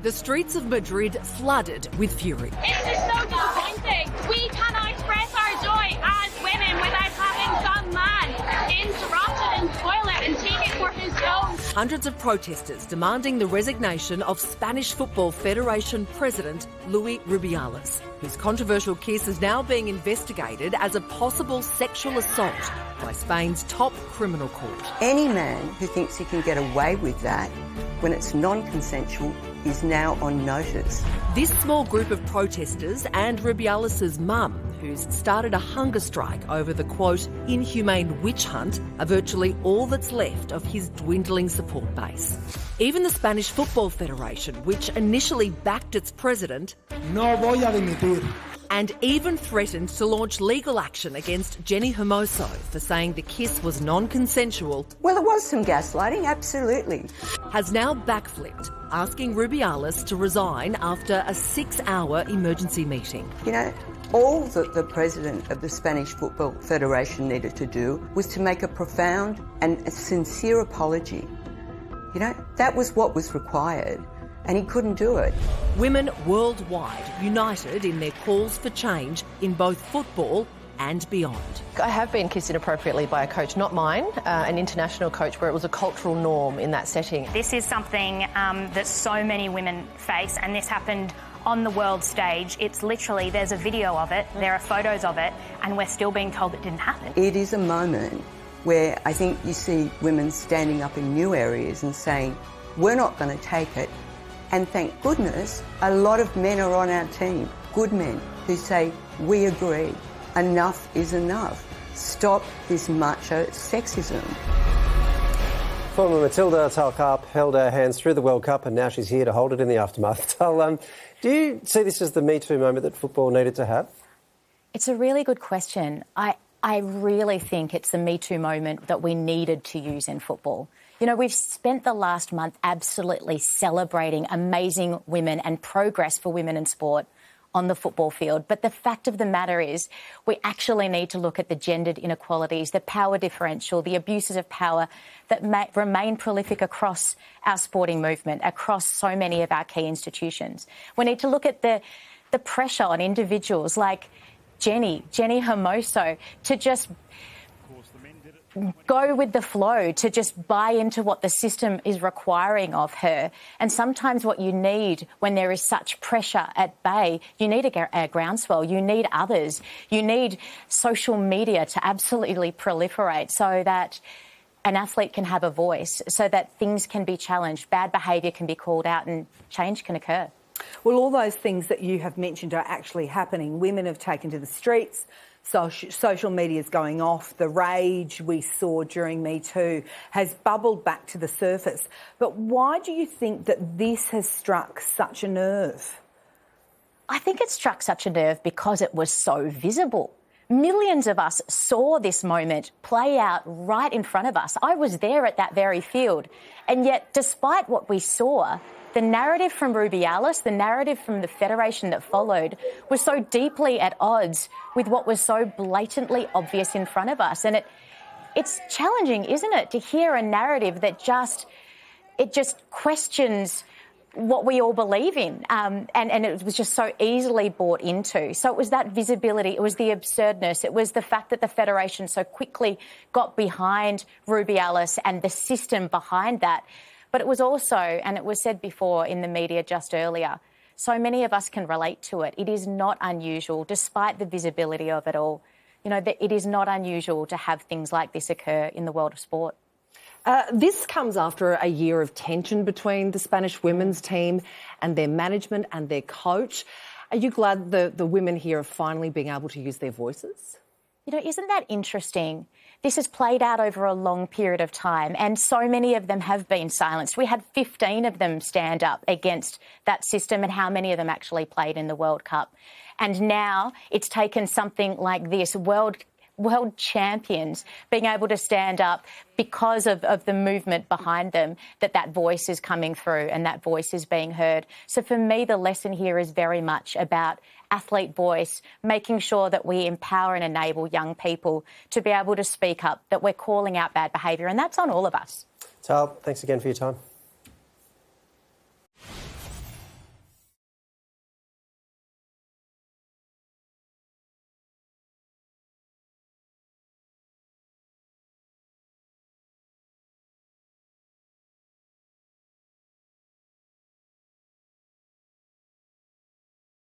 The streets of Madrid flooded with fury. It's just so disappointing. We cannot express our joy as women without having some man interrupted in toilet and take it for his own. Hundreds of protesters demanding the resignation of Spanish Football Federation President Luis Rubiales, whose controversial kiss is now being investigated as a possible sexual assault by Spain's top criminal court. Any man who thinks he can get away with that when it's non-consensual is now on notice. This small group of protesters and Rubiales' mum, who's started a hunger strike over the, quote, inhumane witch hunt, are virtually all that's left of his dwindling support base. Even the Spanish Football Federation, which initially backed its president, no voy a dimitir, and even threatened to launch legal action against Jenni Hermoso for saying the kiss was non-consensual. Well, it was some gaslighting, absolutely. Has now backflipped, asking Rubiales to resign after a 6-hour emergency meeting. You know, all that the president of the Spanish Football Federation needed to do was to make a profound and a sincere apology. You know, that was what was required, and he couldn't do it. Women worldwide united in their calls for change in both football and beyond. I have been kissed inappropriately by a coach, not mine, an international coach, where it was a cultural norm in that setting. This is something that so many women face, and this happened on the world stage. It's literally, there's a video of it, there are photos of it, and we're still being told it didn't happen. It is a moment where I think you see women standing up in new areas and saying, we're not going to take it. And thank goodness, a lot of men are on our team, good men, who say, we agree, enough is enough. Stop this macho sexism. Former Matilda Tal Karp held her hands through the World Cup, and now she's here to hold it in the aftermath. Tal, do you see this as the Me Too moment that football needed to have? It's a really good question. I really think it's the Me Too moment that we needed to use in football. You know, we've spent the last month absolutely celebrating amazing women and progress for women in sport on the football field. But the fact of the matter is we actually need to look at the gendered inequalities, the power differential, the abuses of power that remain prolific across our sporting movement, across so many of our key institutions. We need to look at the pressure on individuals like Jenni Hermoso to just go with the flow, to just buy into what the system is requiring of her. And sometimes what you need when there is such pressure at bay, you need a groundswell, you need others, you need social media to absolutely proliferate so that an athlete can have a voice, so that things can be challenged, bad behaviour can be called out and change can occur. Well, all those things that you have mentioned are actually happening. Women have taken to the streets. Social media is going off. The rage we saw during Me Too has bubbled back to the surface. But why do you think that this has struck such a nerve? I think it struck such a nerve because it was so visible. Millions of us saw this moment play out right in front of us. I was there at that very field. And yet, despite what we saw, the narrative from Rubiales, the narrative from the federation that followed, was so deeply at odds with what was so blatantly obvious in front of us. And it's challenging, isn't it, to hear a narrative that just questions what we all believe in. And it was just so easily bought into. So it was that visibility, it was the absurdness, it was the fact that the federation so quickly got behind Rubiales and the system behind that. But it was also, and it was said before in the media just earlier, so many of us can relate to it. It is not unusual, despite the visibility of it all, you know, that it is not unusual to have things like this occur in the world of sport. This comes after a year of tension between the Spanish women's team and their management and their coach. Are you glad the women here are finally being able to use their voices? You know, isn't that interesting? This has played out over a long period of time, and so many of them have been silenced. We had 15 of them stand up against that system, and how many of them actually played in the World Cup. And now it's taken something like this, world champions being able to stand up because of the movement behind them, that voice is coming through and that voice is being heard. So for me, the lesson here is very much about athlete voice, making sure that we empower and enable young people to be able to speak up, that we're calling out bad behaviour, and that's on all of us. Tal, thanks again for your time.